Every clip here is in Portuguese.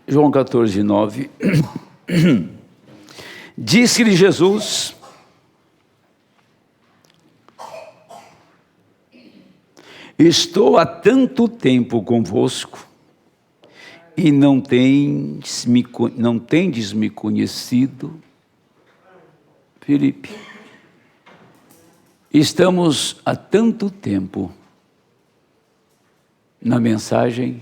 João 14, 9. Disse-lhe Jesus: estou há tanto tempo convosco e não tendes me conhecido, Filipe. Estamos há tanto tempo na mensagem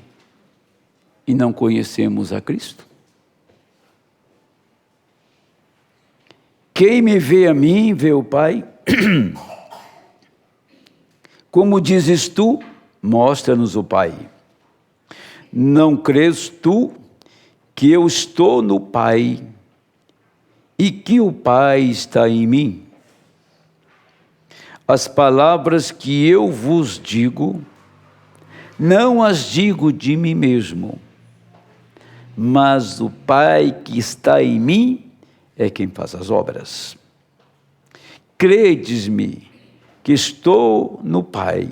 e não conhecemos a Cristo. Quem me vê a mim, vê o Pai. Como dizes tu, mostra-nos o Pai. Não crês tu que eu estou no Pai e que o Pai está em mim? As palavras que eu vos digo, não as digo de mim mesmo, mas o Pai que está em mim é quem faz as obras. Credes-me que estou no Pai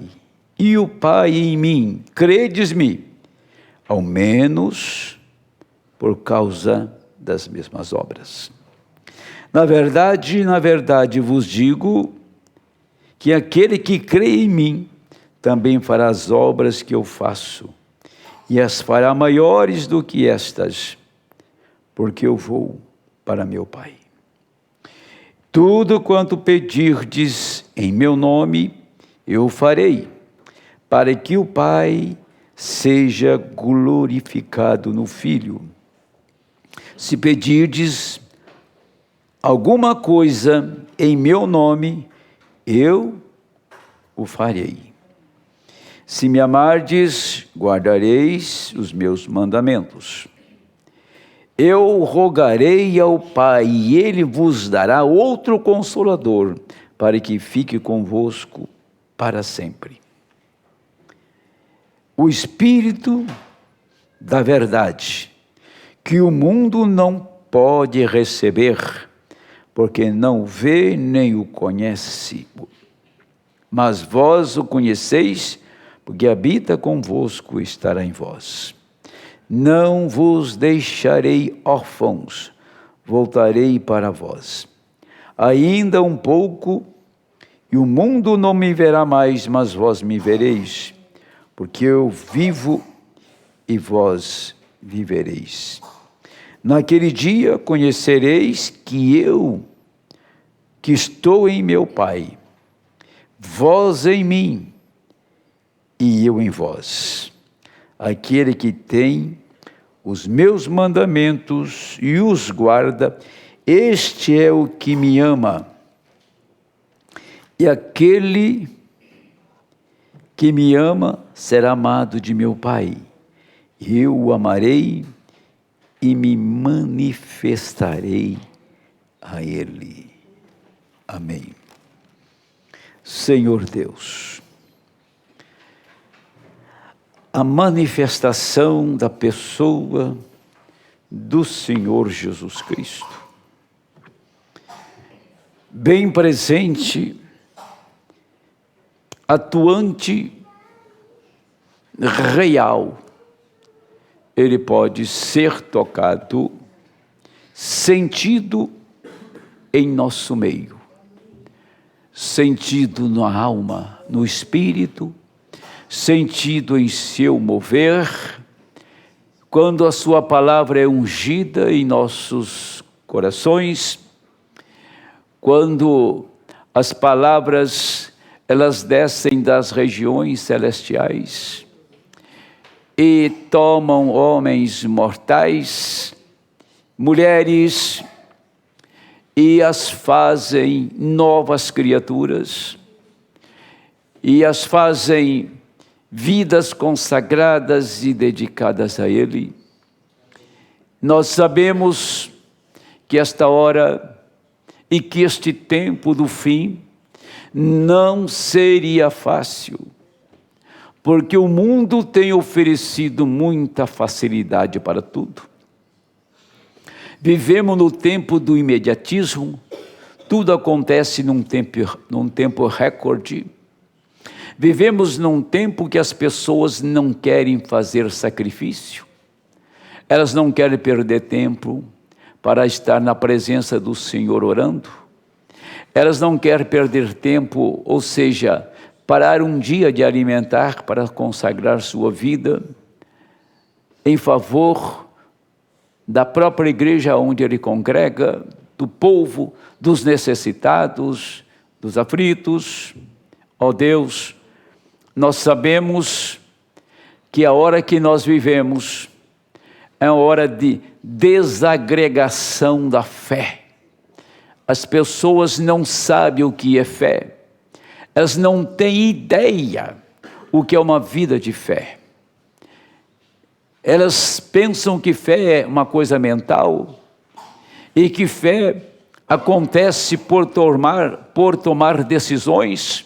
e o Pai em mim. Credes-me, ao menos por causa das mesmas obras. Na verdade vos digo que aquele que crê em mim também fará as obras que eu faço, e as fará maiores do que estas, porque eu vou para meu Pai. Tudo quanto pedirdes em meu nome, eu farei, para que o Pai seja glorificado no Filho. Se pedirdes alguma coisa em meu nome, eu o farei. Se me amardes, guardareis os meus mandamentos. Eu rogarei ao Pai, e Ele vos dará outro Consolador, para que fique convosco para sempre. O Espírito da verdade, que o mundo não pode receber, porque não o vê nem o conhece. Mas vós o conheceis, porque habita convosco e estará em vós. Não vos deixarei órfãos, voltarei para vós. Ainda um pouco, e o mundo não me verá mais, mas vós me vereis, porque eu vivo e vós vivereis. Naquele dia conhecereis que estou em meu Pai, vós em mim e eu em vós. Aquele que tem os meus mandamentos e os guarda, este é o que me ama. E aquele que me ama será amado de meu Pai. Eu o amarei e me manifestarei a ele. Amém. Senhor Deus, a manifestação da pessoa do Senhor Jesus Cristo, bem presente, atuante, real, ele pode ser tocado, sentido em nosso meio, sentido na alma, no espírito, sentido em seu mover, quando a sua palavra é ungida em nossos corações, quando as palavras elas descem das regiões celestiais e tomam homens mortais, mulheres, e as fazem novas criaturas, e as fazem vidas consagradas e dedicadas a Ele. Nós sabemos que esta hora e que este tempo do fim não seria fácil, porque o mundo tem oferecido muita facilidade para tudo. Vivemos no tempo do imediatismo, tudo acontece num tempo recorde. Vivemos num tempo que as pessoas não querem fazer sacrifício. Elas não querem perder tempo para estar na presença do Senhor orando. Elas não querem perder tempo, ou seja, parar um dia de alimentar para consagrar sua vida em favor da própria igreja onde ele congrega, do povo, dos necessitados, dos aflitos. Ó Deus, nós sabemos que a hora que nós vivemos é uma hora de desagregação da fé. As pessoas não sabem o que é fé. Elas não têm ideia o que é uma vida de fé. Elas pensam que fé é uma coisa mental e que fé acontece por tomar decisões,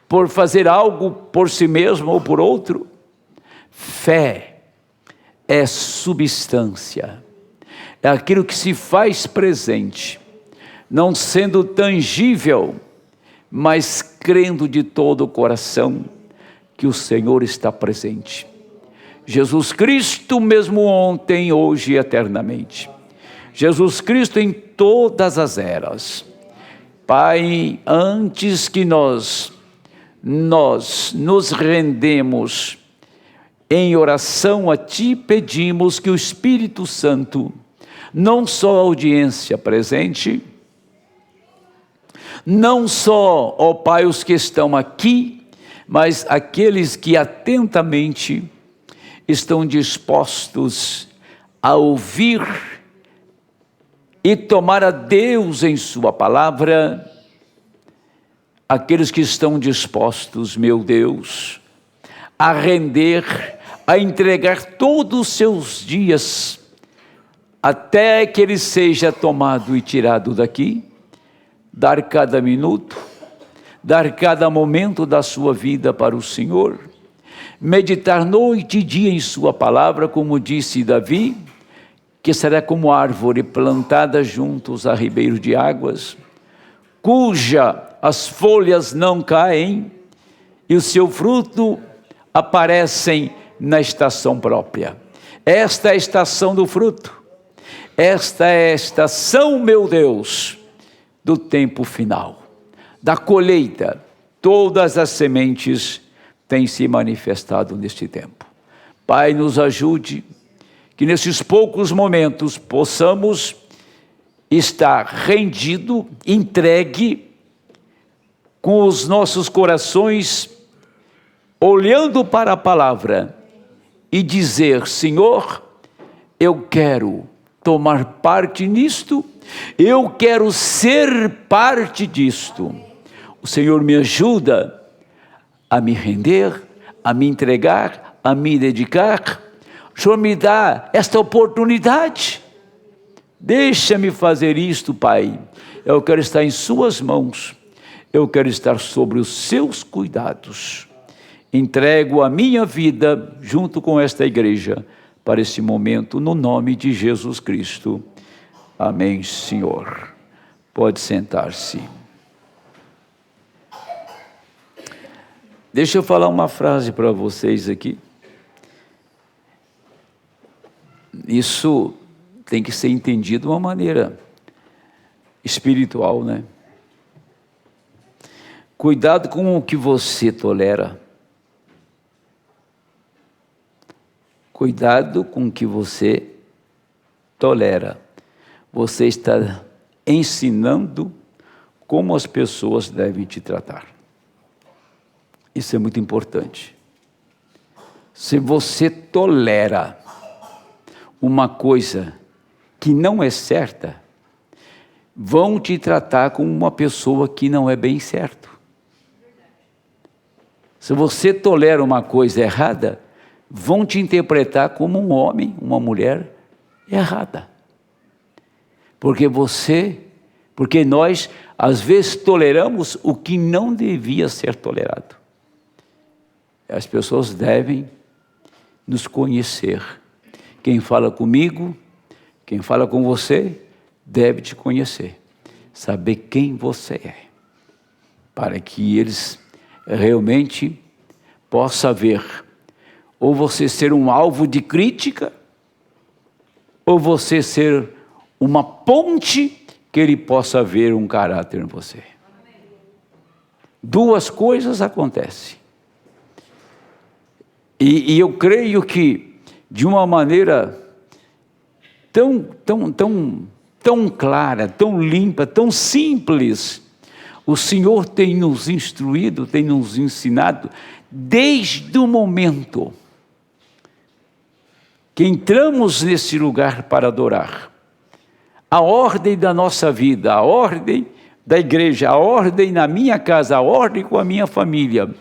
por fazer algo por si mesmo ou por outro. Fé é substância, é aquilo que se faz presente, não sendo tangível, mas crendo de todo o coração que o Senhor está presente. Jesus Cristo mesmo ontem, hoje e eternamente. Jesus Cristo em todas as eras. Pai, antes que nós nos rendemos em oração a Ti, pedimos que o Espírito Santo, não só a audiência presente, não só, ó Pai, os que estão aqui, mas aqueles que atentamente estão dispostos a ouvir e tomar a Deus em sua palavra, aqueles que estão dispostos, meu Deus, a render, a entregar todos os seus dias, até que ele seja tomado e tirado daqui, dar cada minuto, dar cada momento da sua vida para o Senhor, meditar noite e dia em sua palavra, como disse Davi, que será como árvore plantada juntos a ribeiro de águas, cuja as folhas não caem e o seu fruto aparecem na estação própria. Esta é a estação do fruto. Esta é a estação, meu Deus, do tempo final, da colheita. Todas as sementes têm se manifestado neste tempo. Pai, nos ajude, que nesses poucos momentos possamos estar rendido, entregue, com os nossos corações olhando para a palavra e dizer: Senhor, eu quero tomar parte nisto, eu quero ser parte disto. O Senhor me ajuda a me render, a me entregar, a me dedicar. O Senhor me dá esta oportunidade. Deixa-me fazer isto, Pai. Eu quero estar em suas mãos. Eu quero estar sobre os seus cuidados. Entrego a minha vida junto com esta igreja para esse momento, no nome de Jesus Cristo. Amém, Senhor. Pode sentar-se. Deixa eu falar uma frase para vocês aqui. Isso tem que ser entendido de uma maneira espiritual, né? Cuidado com o que você tolera. Cuidado com o que você tolera. Você está ensinando como as pessoas devem te tratar. Isso é muito importante. Se você tolera uma coisa que não é certa, vão te tratar como uma pessoa que não é bem certo. Se você tolera uma coisa errada, vão te interpretar como um homem, uma mulher errada. Porque nós, às vezes, toleramos o que não devia ser tolerado. As pessoas devem nos conhecer. Quem fala comigo, quem fala com você, deve te conhecer. Saber quem você é. Para que eles realmente possam ver. Ou você ser um alvo de crítica, ou você ser uma ponte que ele possa ver um caráter em você. Duas coisas acontecem. E eu creio que, de uma maneira tão clara, tão limpa, tão simples, o Senhor tem nos instruído, tem nos ensinado, desde o momento que entramos nesse lugar para adorar. A ordem da nossa vida, a ordem da igreja, a ordem na minha casa, a ordem com a minha família,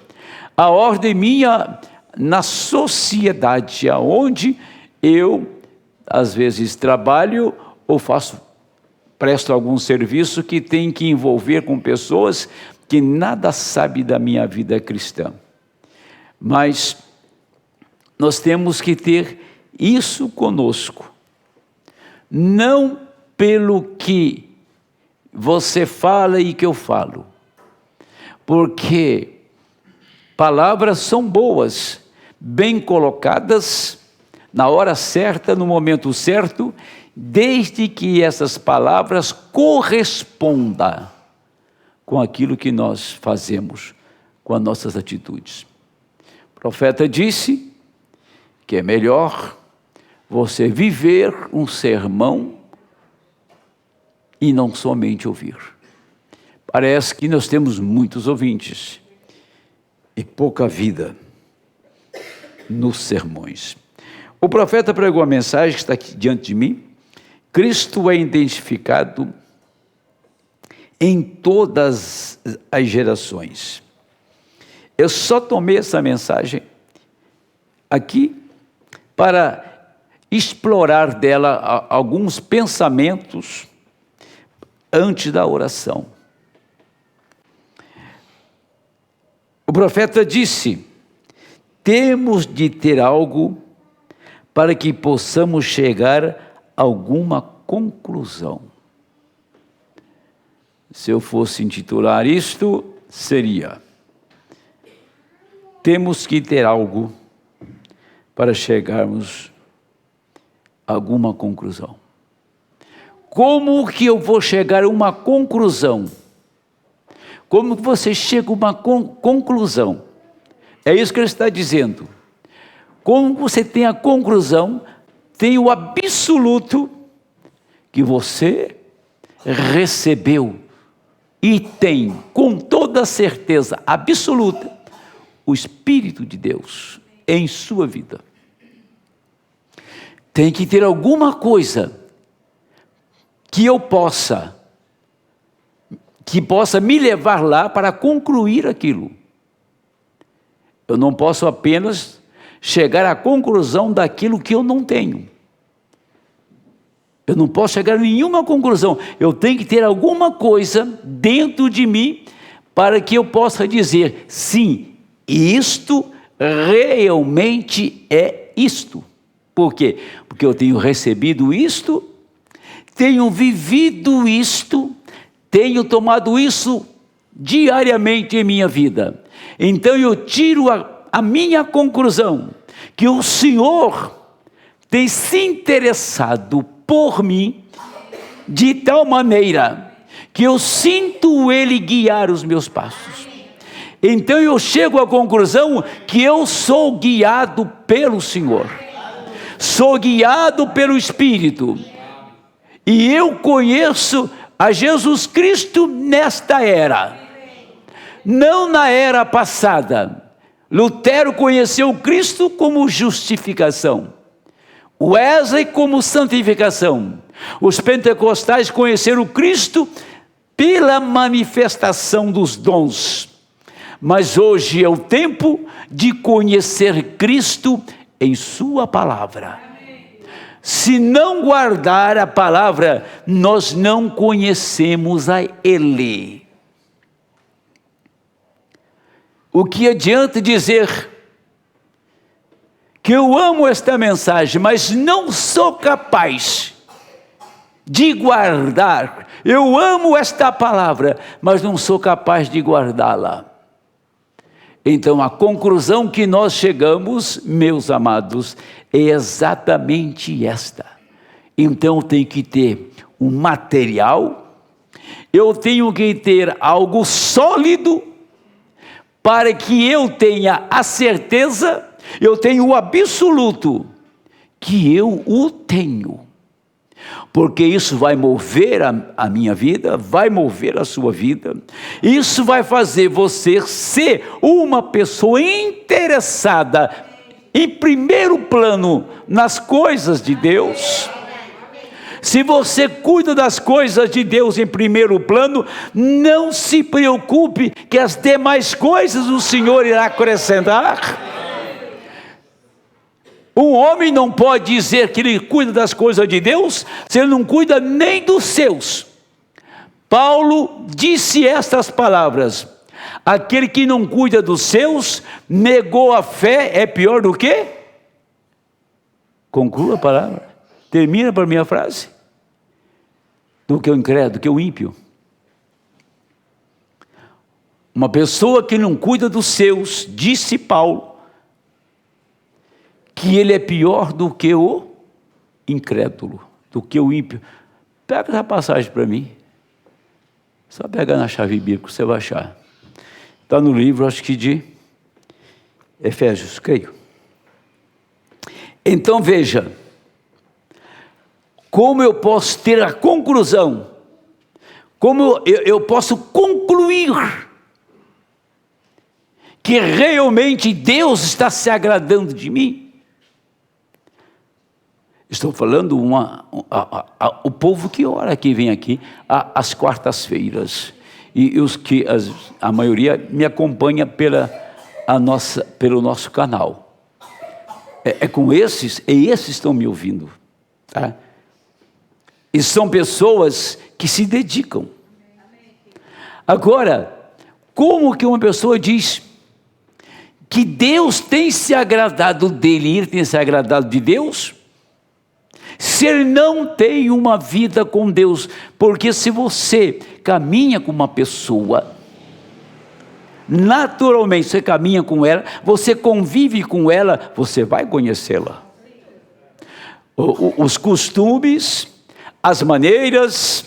a ordem minha na sociedade, aonde eu, às vezes, trabalho ou presto algum serviço que tem que envolver com pessoas que nada sabem da minha vida cristã. Mas nós temos que ter isso conosco, não pelo que você fala e que eu falo, porque palavras são boas, bem colocadas, na hora certa, no momento certo, desde que essas palavras correspondam com aquilo que nós fazemos, com as nossas atitudes. O profeta disse que é melhor você viver um sermão e não somente ouvir. Parece que nós temos muitos ouvintes e pouca vida nos sermões. O profeta pregou a mensagem que está aqui diante de mim. Cristo é identificado em todas as gerações. Eu só tomei essa mensagem aqui para explorar dela alguns pensamentos antes da oração. O profeta disse: temos de ter algo para que possamos chegar a alguma conclusão. Se eu fosse intitular isto, seria: temos que ter algo para chegarmos a alguma conclusão. Como que eu vou chegar a uma conclusão? Como que você chega a uma conclusão? É isso que ele está dizendo. Como você tem a conclusão, tem o absoluto que você recebeu e tem, com toda certeza absoluta, o Espírito de Deus em sua vida. Tem que ter alguma coisa que possa me levar lá para concluir aquilo. Eu não posso apenas chegar à conclusão daquilo que eu não tenho. Eu não posso chegar a nenhuma conclusão. Eu tenho que ter alguma coisa dentro de mim para que eu possa dizer: sim, isto realmente é isto. Por quê? Porque eu tenho recebido isto, tenho vivido isto, tenho tomado isso diariamente em minha vida. Então eu tiro a minha conclusão, que o Senhor tem se interessado por mim de tal maneira que eu sinto Ele guiar os meus passos. Então eu chego à conclusão que eu sou guiado pelo Senhor, sou guiado pelo Espírito, e eu conheço a Jesus Cristo nesta era, não na era passada. Lutero conheceu Cristo como justificação, Wesley como santificação, os pentecostais conheceram Cristo pela manifestação dos dons, mas hoje é o tempo de conhecer Cristo em sua palavra. Se não guardar a palavra, nós não conhecemos a Ele. O que adianta dizer que eu amo esta mensagem, mas não sou capaz de guardar? Eu amo esta palavra, mas não sou capaz de guardá-la. Então a conclusão que nós chegamos, meus amados, é exatamente esta: Então eu tenho que ter um material, eu tenho que ter algo sólido, para que eu tenha a certeza, eu tenho o absoluto, que eu o tenho. Porque isso vai mover a minha vida, vai mover a sua vida, isso vai fazer você ser uma pessoa interessada, em primeiro plano, nas coisas de Deus. Se você cuida das coisas de Deus em primeiro plano, não se preocupe que as demais coisas o Senhor irá acrescentar. Um homem não pode dizer que ele cuida das coisas de Deus, se ele não cuida nem dos seus. Paulo disse estas palavras: aquele que não cuida dos seus, negou a fé, é pior do que? Conclua a palavra. Termina para mim a frase. Do que o incrédulo, do que o ímpio. Uma pessoa que não cuida dos seus, disse Paulo, que ele é pior do que o incrédulo, do que o ímpio. Pega essa passagem para mim. Só pegar na chave bíblica, você vai achar. Está no livro, acho que de Efésios, creio. Então veja, como eu posso ter a conclusão, como eu posso concluir que realmente Deus está se agradando de mim. Estou falando o povo que ora, que vem aqui às quartas-feiras, e os que a maioria me acompanha pelo nosso canal. Com esses, esses estão me ouvindo, tá? E são pessoas que se dedicam. Agora, como que uma pessoa diz que Deus tem se agradado dele e ele tem se agradado de Deus, se ele não tem uma vida com Deus? Porque se você caminha com uma pessoa, naturalmente você caminha com ela, você convive com ela, você vai conhecê-la. Os costumes, as maneiras,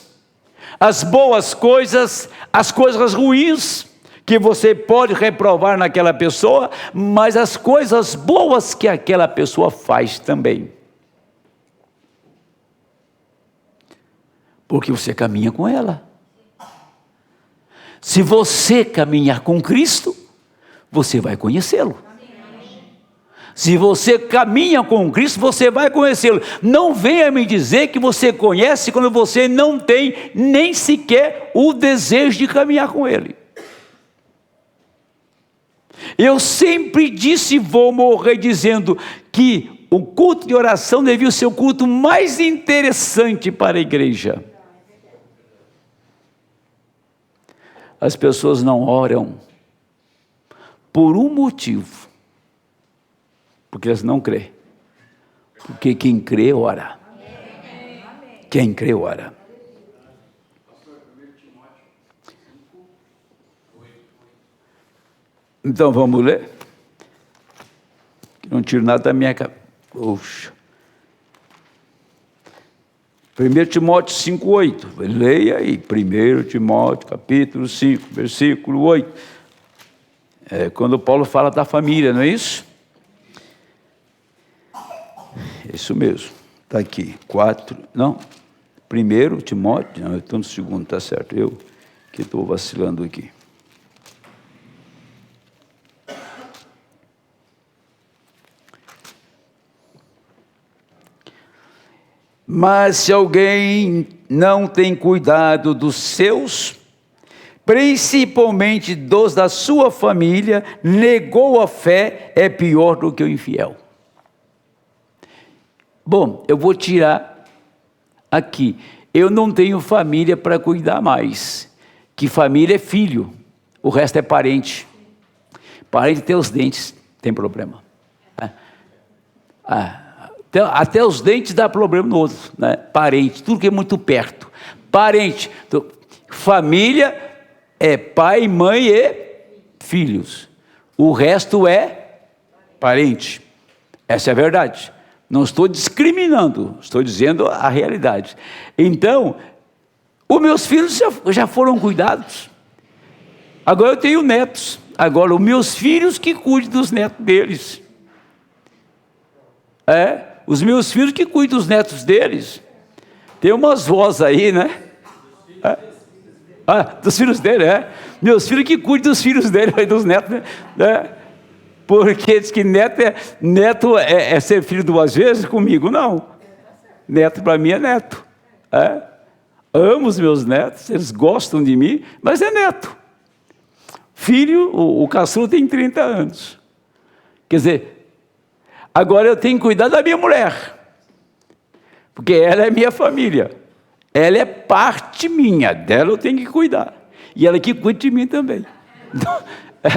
as boas coisas, as coisas ruins, que você pode reprovar naquela pessoa, mas as coisas boas que aquela pessoa faz também. Porque você caminha com ela. Se você caminhar com Cristo, você vai conhecê-lo. Se você caminha com Cristo, você vai conhecê-lo. Não venha me dizer que você conhece quando você não tem nem sequer o desejo de caminhar com Ele. Eu sempre disse e vou morrer dizendo que o culto de oração devia ser o culto mais interessante para a igreja. As pessoas não oram por um motivo. Porque elas não crêem. Porque quem crê, ora. Quem crê, ora. Então vamos ler. Não tiro nada da minha cabeça. 1 Timóteo 5,8. Leia aí. 1 Timóteo capítulo 5, versículo 8. Quando Paulo fala da família, não é isso? Isso mesmo, está aqui, 1 Timóteo, não, eu estou no segundo, está certo, eu que estou vacilando aqui. Mas se alguém não tem cuidado dos seus, principalmente dos da sua família, negou a fé, é pior do que o infiel. Bom, eu vou tirar aqui. Eu não tenho família para cuidar mais. Que família é filho, o resto é parente. Parente tem os dentes, tem problema. Até os dentes dá problema no outro, né? Parente, tudo que é muito perto. Parente, então, família é pai, mãe e filhos. O resto é parente. Essa é a verdade. Não estou discriminando, estou dizendo a realidade. Então, os meus filhos já foram cuidados. Agora eu tenho netos. Agora, os meus filhos que cuidem dos netos deles. Os meus filhos que cuidem dos netos deles. Tem umas vozes aí, né? Dos filhos dele, Meus filhos que cuidem dos filhos dele, dos netos, né? Porque diz que neto é ser filho duas vezes, comigo não. Neto para mim é neto. Amo os meus netos, eles gostam de mim, mas é neto. Filho, o caçula tem 30 anos. Quer dizer, agora eu tenho que cuidar da minha mulher. Porque ela é minha família. Ela é parte minha, dela eu tenho que cuidar. E ela que cuida de mim também.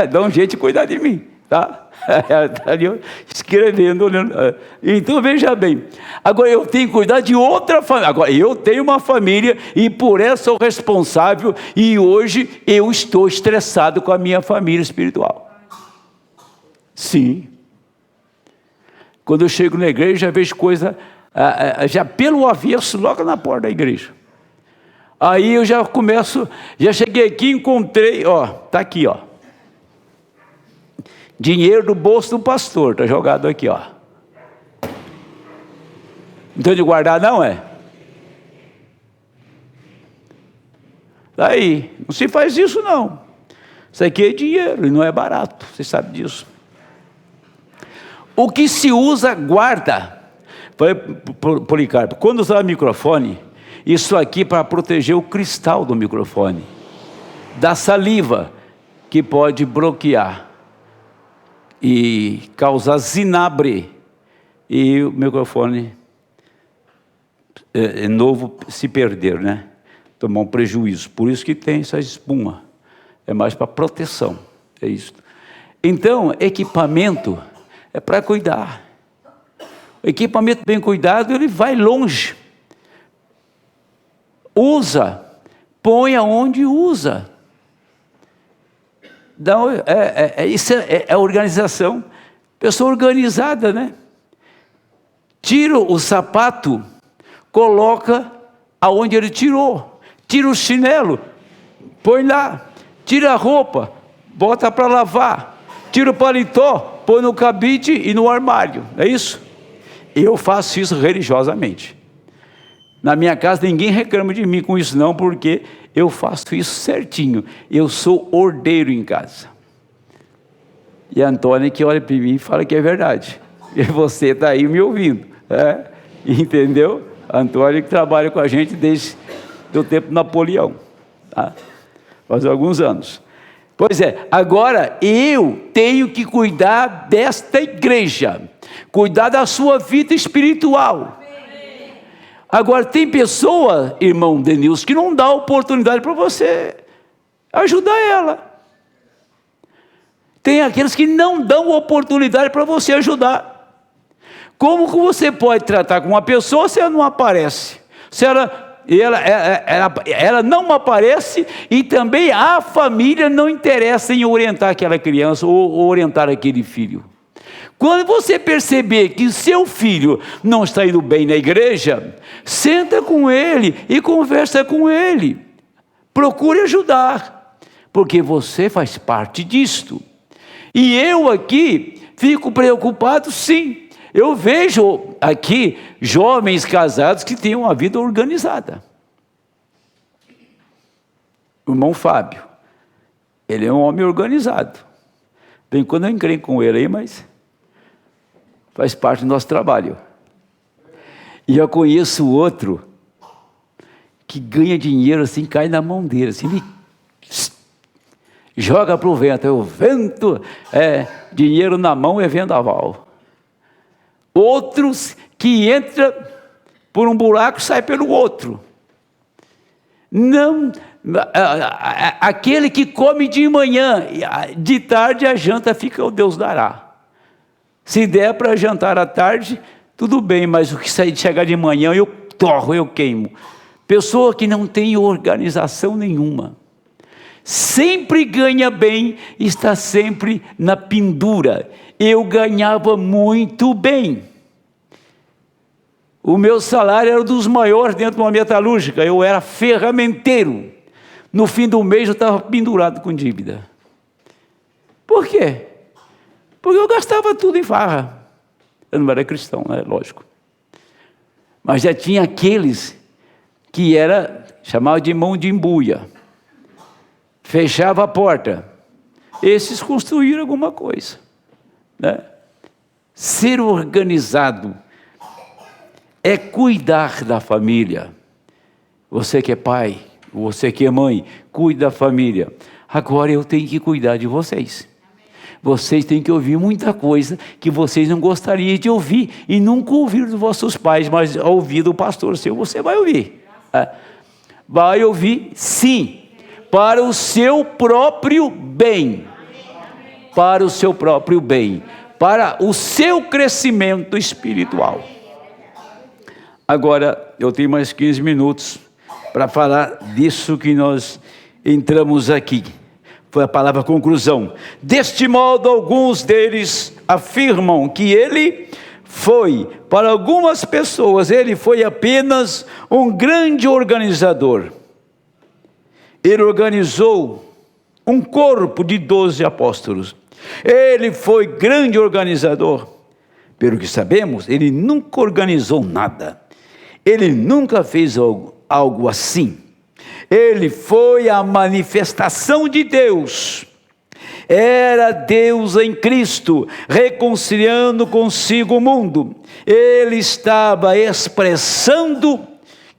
Dá um jeito de cuidar de mim, tá? Ela está ali escrevendo, olhando. Então veja bem, agora eu tenho que cuidar de outra família. Agora eu tenho uma família e por essa sou responsável. E hoje eu estou estressado com a minha família espiritual. Sim. Quando eu chego na igreja, já vejo coisa já pelo avesso, logo na porta da igreja. Aí eu já começo, já cheguei aqui, encontrei, está aqui, dinheiro do bolso do pastor, está jogado aqui, Não tem de guardar não, Daí, não se faz isso não. Isso aqui é dinheiro e não é barato, você sabe disso. O que se usa, guarda. Policarpo, quando usar o microfone, isso aqui para proteger o cristal do microfone, da saliva, que pode bloquear e causar zinabre, e o microfone novo se perder, né? Tomar um prejuízo. Por isso que tem essa espuma, é mais para proteção, é isso. Então, equipamento é para cuidar. O equipamento bem cuidado, ele vai longe. Usa, põe aonde usa. Então, isso é organização. Pessoa organizada, né? Tira o sapato, coloca aonde ele tirou. Tira o chinelo, põe lá. Tira a roupa, bota para lavar. Tira o paletó, põe no cabide e no armário. É isso? Eu faço isso religiosamente. Na minha casa ninguém reclama de mim com isso não, porque eu faço isso certinho. Eu sou ordeiro em casa. E a Antônia que olha para mim e fala que é verdade. E você está aí me ouvindo. Entendeu? A Antônia que trabalha com a gente desde o tempo de Napoleão. Tá? Faz alguns anos. Pois é, agora eu tenho que cuidar desta igreja. Cuidar da sua vida espiritual. Agora tem pessoa, irmão Denilson, que não dá oportunidade para você ajudar ela. Tem aqueles que não dão oportunidade para você ajudar. Como que você pode tratar com uma pessoa se ela não aparece? Se ela não aparece e também a família não interessa em orientar aquela criança ou orientar aquele filho. Quando você perceber que seu filho não está indo bem na igreja, senta com ele e conversa com ele. Procure ajudar, porque você faz parte disto. E eu aqui fico preocupado, sim. Eu vejo aqui jovens casados que têm uma vida organizada. O irmão Fábio, ele é um homem organizado. Bem, quando eu encrenco com ele aí, mas faz parte do nosso trabalho. E eu conheço outro que ganha dinheiro assim, cai na mão dele, assim, joga para o vento. O vento dinheiro na mão é vendaval. Outros que entra por um buraco e sai pelo outro. Não, aquele que come de manhã, de tarde a janta fica o Deus dará. Se der para jantar à tarde, tudo bem, mas o que chegar de manhã eu torro, eu queimo. Pessoa que não tem organização nenhuma. Sempre ganha bem, está sempre na pendura. Eu ganhava muito bem. O meu salário era um dos maiores dentro de uma metalúrgica. Eu era ferramenteiro. No fim do mês eu estava pendurado com dívida. Por quê? Porque eu gastava tudo em farra. Eu não era cristão, né? Lógico. Mas já tinha aqueles que chamavam de mão de embuia. Fechava a porta. Esses construíram alguma coisa, né? Ser organizado é cuidar da família. Você que é pai, você que é mãe, cuide da família. Agora eu tenho que cuidar de vocês. Vocês têm que ouvir muita coisa que vocês não gostariam de ouvir e nunca ouviram dos vossos pais, mas ao ouvir do pastor seu, você vai ouvir. Vai ouvir, sim, para o seu próprio bem. Para o seu próprio bem. Para o seu crescimento espiritual. Agora, eu tenho mais 15 minutos para falar disso que nós entramos aqui. Foi a palavra conclusão. Deste modo, alguns deles afirmam que ele foi, para algumas pessoas, ele foi apenas um grande organizador. Ele organizou um corpo de 12 apóstolos. Ele foi grande organizador. Pelo que sabemos, ele nunca organizou nada. Ele nunca fez algo assim. Ele foi a manifestação de Deus. Era Deus em Cristo, reconciliando consigo o mundo. Ele estava expressando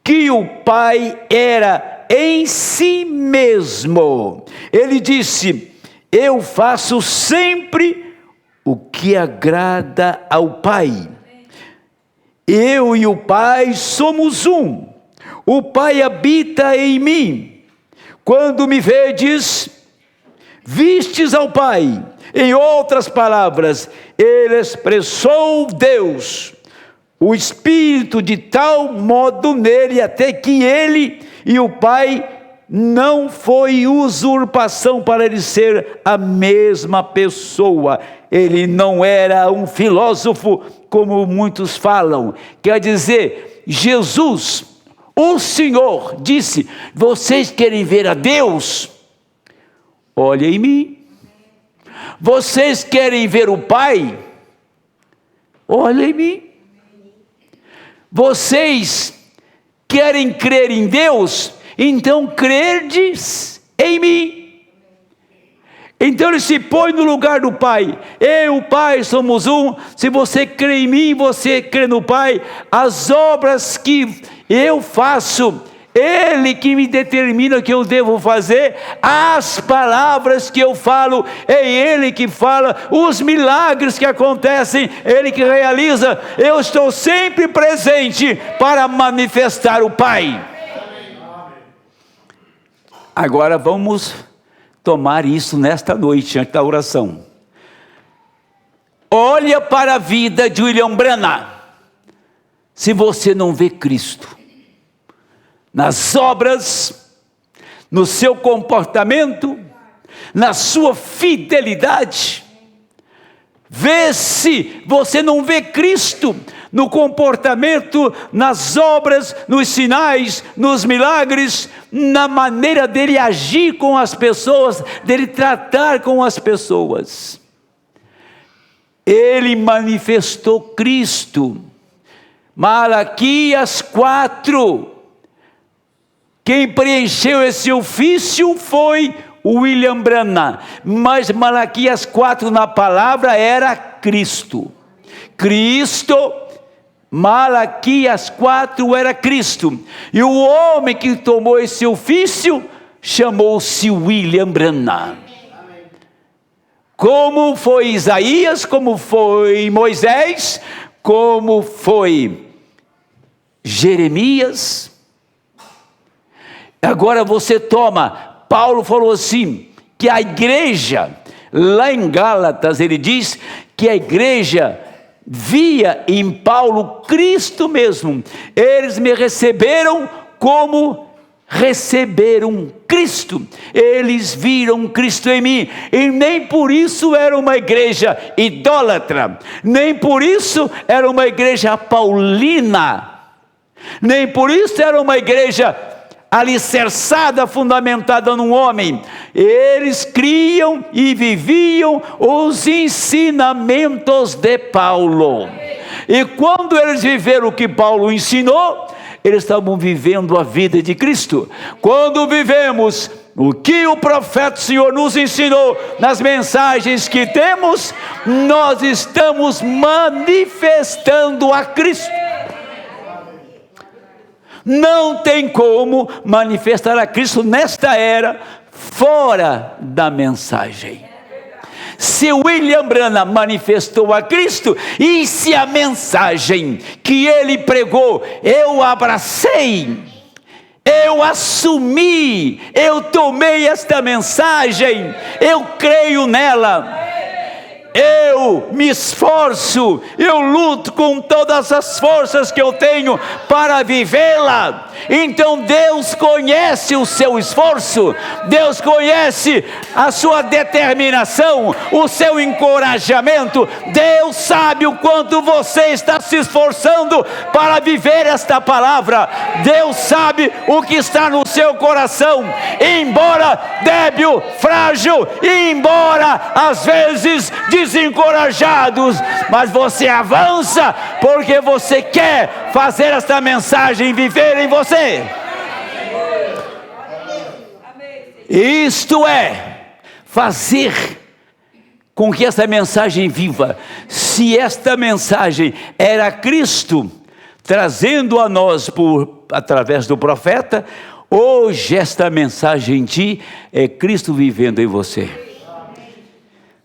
que o Pai era em si mesmo. Ele disse: eu faço sempre o que agrada ao Pai. Eu e o Pai somos um. O Pai habita em mim. Quando me vedes, vistes ao Pai. Em outras palavras, ele expressou Deus, o Espírito, de tal modo nele, até que ele e o Pai não foi usurpação para ele ser a mesma pessoa. Ele não era um filósofo, como muitos falam. Quer dizer, Jesus, o Senhor, disse: vocês querem ver a Deus? Olhem em mim. Vocês querem ver o Pai? Olhem em mim. Vocês querem crer em Deus? Então crerdes em mim. Então ele se põe no lugar do Pai. Eu e o Pai somos um. Se você crê em mim, você crê no Pai. As obras que eu faço, Ele que me determina o que eu devo fazer. As palavras que eu falo, é Ele que fala. Os milagres que acontecem, Ele que realiza. Eu estou sempre presente para manifestar o Pai. Agora vamos tomar isso nesta noite, antes da oração. Olha para a vida de William Branham. Se você não vê Cristo nas obras, no seu comportamento, na sua fidelidade, vê se você não vê Cristo no comportamento, nas obras, nos sinais, nos milagres, na maneira dele agir com as pessoas, dele tratar com as pessoas. Ele manifestou Cristo. Malaquias 4. Quem preencheu esse ofício foi William Branham. Mas Malaquias 4 na palavra era Cristo. Malaquias 4 era Cristo. E o homem que tomou esse ofício chamou-se William Branham. Como foi Isaías, como foi Moisés, como foi Jeremias. Agora você toma, Paulo falou assim, que a igreja, lá em Gálatas, ele diz que a igreja via em Paulo Cristo mesmo. Eles me receberam como receberam Cristo. Eles viram Cristo em mim. E nem por isso era uma igreja idólatra. Nem por isso era uma igreja paulina. Nem por isso era uma igreja alicerçada, fundamentada num homem. Eles criam e viviam os ensinamentos de Paulo. E quando eles viveram o que Paulo ensinou, eles estavam vivendo a vida de Cristo. Quando vivemos o que o profeta Senhor nos ensinou nas mensagens que temos, nós estamos manifestando a Cristo. Não tem como manifestar a Cristo nesta era fora da mensagem. Se William Branham manifestou a Cristo, e se a mensagem que ele pregou eu abracei, eu assumi, eu tomei esta mensagem, eu creio nela, eu me esforço, eu luto com todas as forças que eu tenho para vivê-la. Então Deus conhece o seu esforço, Deus conhece a sua determinação, o seu encorajamento. Deus sabe o quanto você está se esforçando para viver esta palavra. Deus sabe o que está no seu coração, embora débil, frágil, embora às vezes desencorajados, mas você avança porque você quer fazer esta mensagem viver em você. Isto é fazer com que essa mensagem viva. Se esta mensagem era Cristo trazendo a nós através do profeta, hoje esta mensagem em ti é Cristo vivendo em você.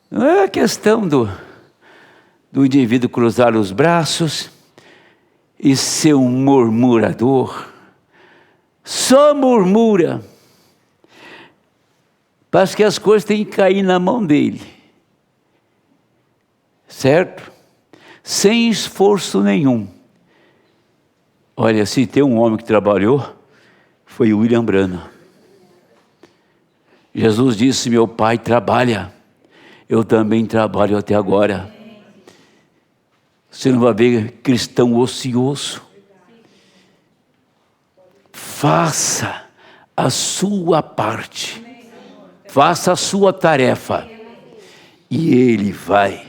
Não é a questão do indivíduo cruzar os braços e ser um murmurador. Só murmura. Parece que as coisas têm que cair na mão dele. Certo? Sem esforço nenhum. Olha, se tem um homem que trabalhou, foi William Branham. Jesus disse: meu pai trabalha, eu também trabalho até agora. Você não vai ver cristão ocioso. Faça a sua parte, faça a sua tarefa, e Ele vai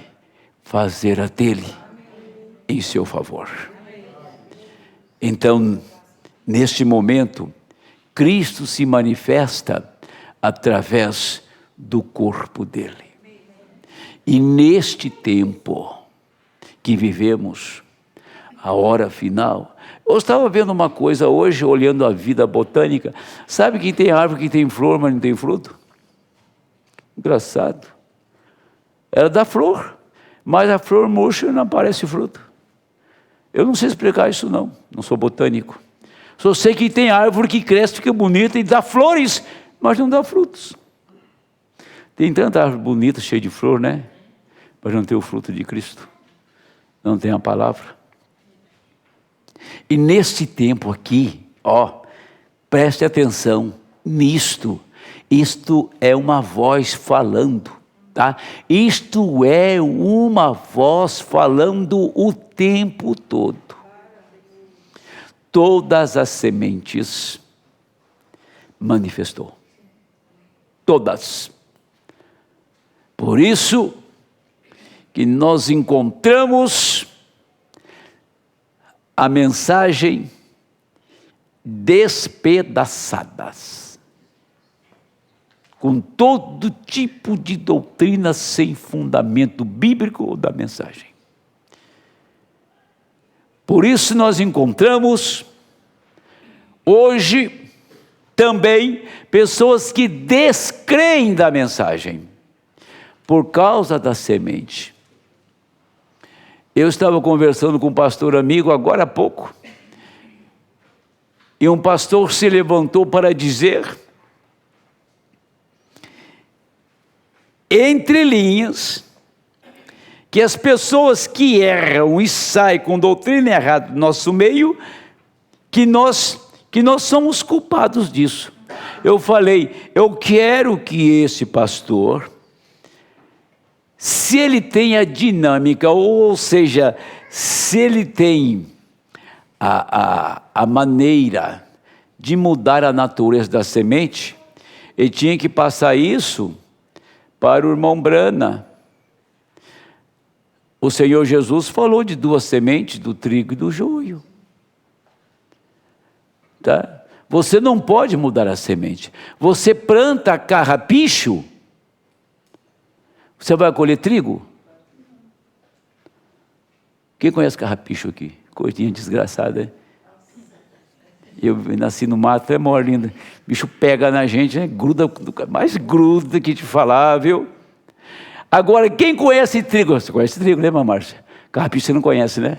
fazer a dele em seu favor. Então, neste momento, Cristo se manifesta através do corpo dele. E neste tempo que vivemos, a hora final, eu estava vendo uma coisa hoje, olhando a vida botânica. Sabe que tem árvore que tem flor, mas não tem fruto? Engraçado. Ela dá flor, mas a flor murcha e não aparece fruto. Eu não sei explicar isso não sou botânico. Só sei que tem árvore que cresce, fica bonita e dá flores, mas não dá frutos. Tem tanta árvore bonita, cheia de flor, né? Mas não tem o fruto de Cristo. Não tem a palavra. E neste tempo aqui, preste atenção nisto. Isto é uma voz falando, tá? Isto é uma voz falando o tempo todo. Todas as sementes manifestou. Todas. Por isso que nós encontramos a mensagem despedaçadas, com todo tipo de doutrina sem fundamento bíblico ou da mensagem. Por isso nós encontramos hoje também pessoas que descreem da mensagem por causa da semente. Eu estava conversando com um pastor amigo agora há pouco, e um pastor se levantou para dizer, entre linhas, que as pessoas que erram e saem com doutrina errada do nosso meio, que nós somos culpados disso. Eu falei, eu quero que esse pastor, se ele tem a dinâmica, ou seja, se ele tem a maneira de mudar a natureza da semente, ele tinha que passar isso para o irmão Brana. O Senhor Jesus falou de duas sementes, do trigo e do joio. Tá? Você não pode mudar a semente. Você planta carrapicho, você vai colher trigo? Quem conhece carrapicho aqui? Coisinha desgraçada, hein? Eu nasci no mato, é maior linda. O bicho pega na gente, né? Gruda, mais gruda que te falar, viu? Agora, quem conhece trigo? Você conhece trigo, né, Márcia? Carrapicho você não conhece, né?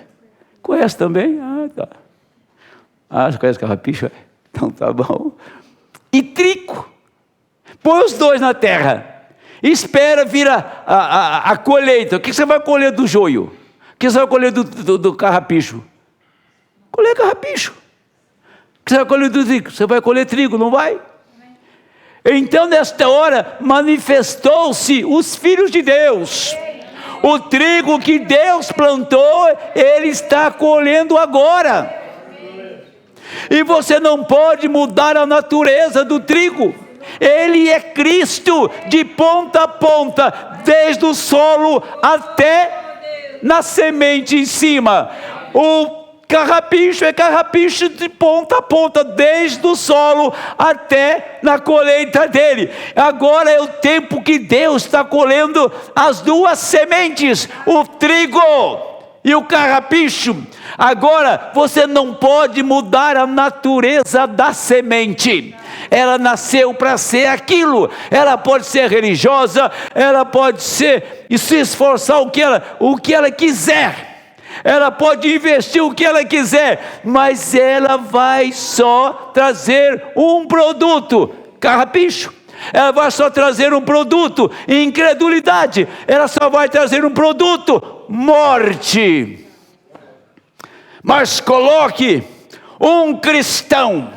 Conhece também? Ah, tá. Ah, você conhece carrapicho? Então tá bom. E trigo. Põe os dois na terra. Espera vir a colheita. O que você vai colher do joio? O que você vai colher do carrapicho? Colher carrapicho. O que você vai colher do trigo? Você vai colher trigo, não vai? Então, nesta hora, manifestou-se os filhos de Deus. O trigo que Deus plantou, Ele está colhendo agora. E você não pode mudar a natureza do trigo. Ele é Cristo de ponta a ponta, desde o solo até na semente em cima. O carrapicho é carrapicho de ponta a ponta, desde o solo até na colheita dele. Agora é o tempo que Deus está colhendo as duas sementes, o trigo e o carrapicho. Agora você não pode mudar a natureza da semente. Ela nasceu para ser aquilo. Ela pode ser religiosa, ela pode ser e se esforçar o que ela quiser. Ela pode investir o que ela quiser, mas ela vai só trazer um produto, carrapicho. Ela vai só trazer um produto, incredulidade. Ela só vai trazer um produto, morte. Mas coloque um cristão,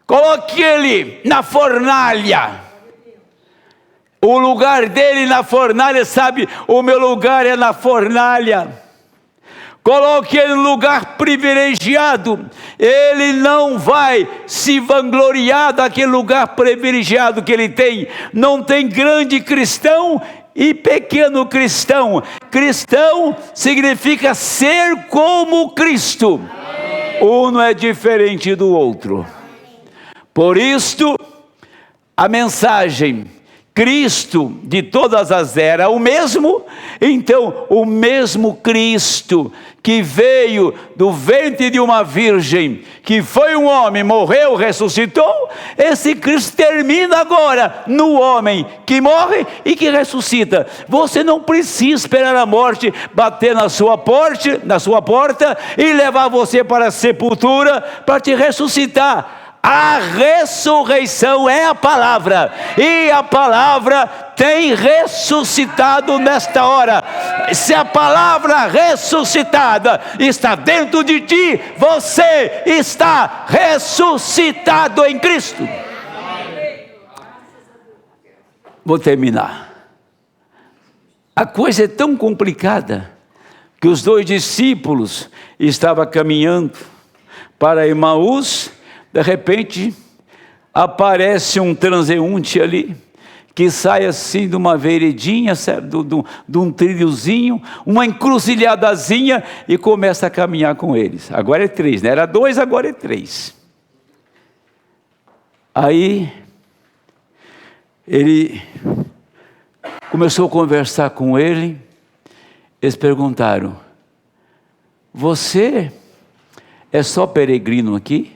coloque ele na fornalha. O lugar dele na fornalha, sabe? O meu lugar é na fornalha. Coloque ele no lugar privilegiado. Ele não vai se vangloriar daquele lugar privilegiado que ele tem. Não tem grande cristão e pequeno cristão. Cristão significa ser como Cristo. Um não é diferente do outro. Por isto, a mensagem: Cristo de todas as eras, o mesmo. Então, o mesmo Cristo que veio do ventre de uma virgem, que foi um homem, morreu, ressuscitou, esse Cristo termina agora no homem que morre e que ressuscita. Você não precisa esperar a morte bater na sua porta e levar você para a sepultura para te ressuscitar. A ressurreição é a palavra, e a palavra tem ressuscitado nesta hora. Se a palavra ressuscitada está dentro de ti, você está ressuscitado em Cristo. Vou terminar. A coisa é tão complicada que os dois discípulos estavam caminhando para Emaús. De repente, aparece um transeunte ali, que sai assim de uma veredinha, de um trilhozinho, uma encruzilhadazinha, e começa a caminhar com eles. Agora é 3, né? Era 2, agora é 3. Aí, ele começou a conversar com ele. Eles perguntaram: você é só peregrino aqui?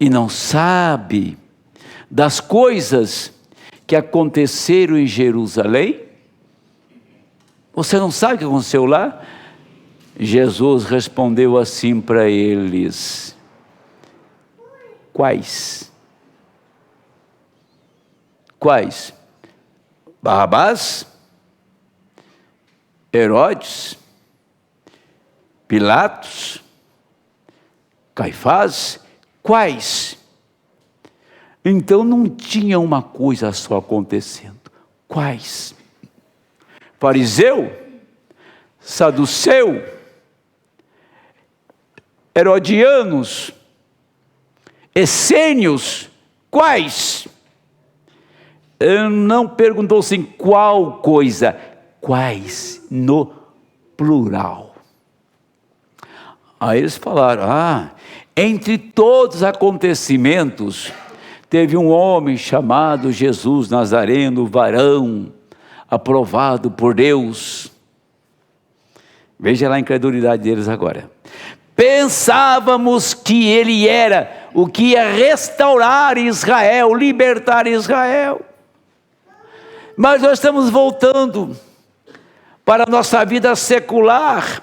E não sabe das coisas que aconteceram em Jerusalém? Você não sabe o que aconteceu lá? Jesus respondeu assim para eles: quais? Quais? Barrabás? Herodes? Pilatos? Caifás? Quais? Então não tinha uma coisa só acontecendo. Quais? Fariseu? Saduceu? herodianos, essênios, quais? Ele não perguntou assim qual coisa, quais, no plural. Aí eles falaram, entre todos os acontecimentos, teve um homem chamado Jesus Nazareno, varão, aprovado por Deus. Veja lá a incredulidade deles agora. Pensávamos que ele era o que ia restaurar Israel, libertar Israel. Mas nós estamos voltando para a nossa vida secular.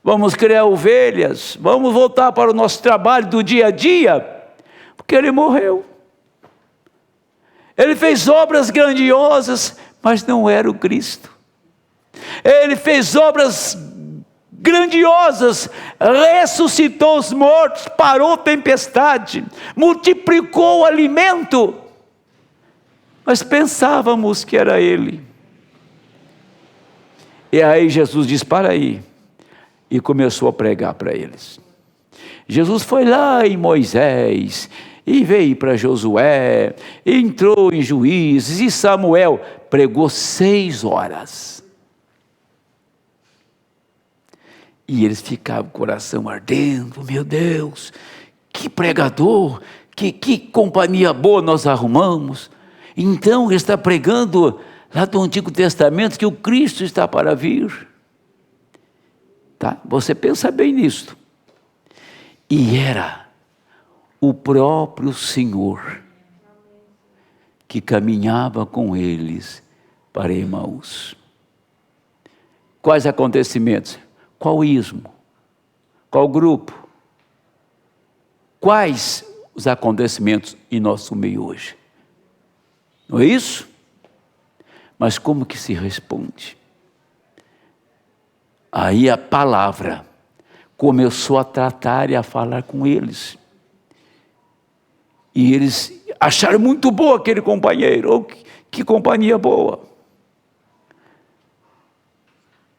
Vamos criar ovelhas, vamos voltar para o nosso trabalho do dia a dia, porque ele morreu. Ele fez obras grandiosas, mas não era o Cristo. Ele fez obras grandiosas, ressuscitou os mortos, parou a tempestade, multiplicou o alimento, mas pensávamos que era ele. E aí Jesus diz, para aí, e começou a pregar para eles. Jesus foi lá em Moisés, e veio para Josué, entrou em Juízes, e Samuel pregou 6 horas. E eles ficavam com o coração ardendo, meu Deus, que pregador, que companhia boa nós arrumamos. Então ele está pregando lá do Antigo Testamento que o Cristo está para vir. Tá? Você pensa bem nisso. E era o próprio Senhor que caminhava com eles para Emaús. Quais acontecimentos? Qual ismo? Qual grupo? Quais os acontecimentos em nosso meio hoje? Não é isso? Mas como que se responde? Aí a palavra começou a tratar e a falar com eles. E eles acharam muito boa aquele companheiro. Oh, que companhia boa.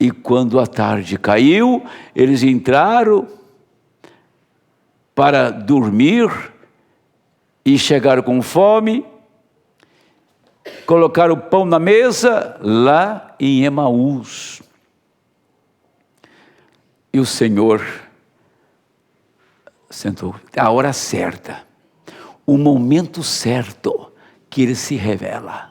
E quando a tarde caiu, eles entraram para dormir e chegaram com fome, colocaram o pão na mesa lá em Emaús. E o Senhor sentou, a hora certa, o momento certo que Ele se revela.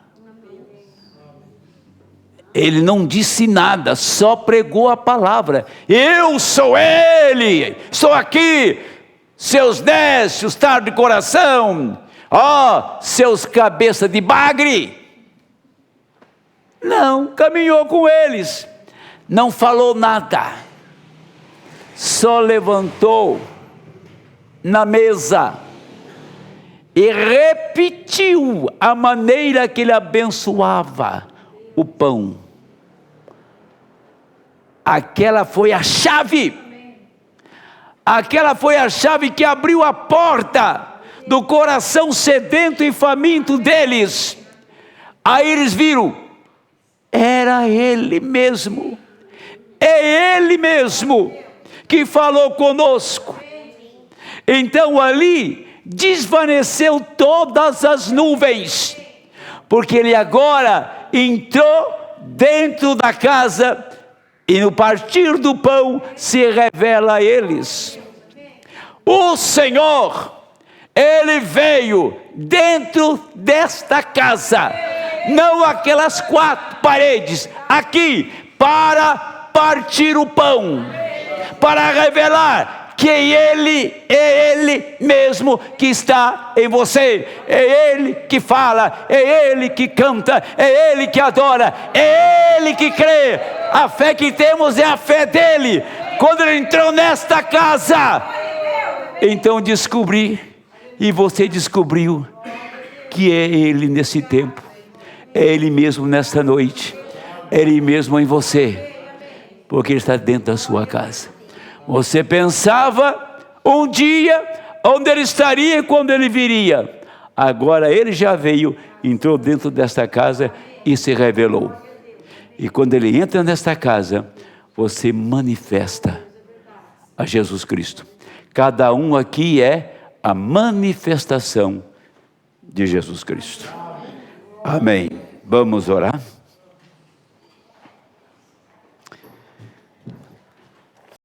Ele não disse nada, só pregou a palavra. Eu sou Ele, estou aqui, seus nécios, tardo de coração, seus cabeça de bagre. Não, caminhou com eles, não falou nada, só levantou na mesa e repetiu a maneira que ele abençoava o pão. Aquela foi a chave. Aquela foi a chave que abriu a porta do coração sedento e faminto deles. Aí eles viram, era Ele mesmo. É Ele mesmo que falou conosco. Então ali desvaneceu todas as nuvens, porque Ele agora entrou dentro da casa e no partir do pão se revela a eles. O Senhor, Ele veio dentro desta casa, não aquelas 4 paredes, aqui, para partir o pão, para revelar que Ele é Ele mesmo que está em você, é Ele que fala, é Ele que canta, é Ele que adora, é Ele que crê. A fé que temos é a fé dEle. Quando Ele entrou nesta casa, então descobri, e você descobriu, que é Ele nesse tempo, é Ele mesmo nesta noite, é Ele mesmo em você, porque Ele está dentro da sua casa. Você pensava um dia onde Ele estaria e quando Ele viria. Agora Ele já veio, entrou dentro desta casa e se revelou. E quando Ele entra nesta casa, você manifesta a Jesus Cristo. Cada um aqui é a manifestação de Jesus Cristo. Amém. Vamos orar?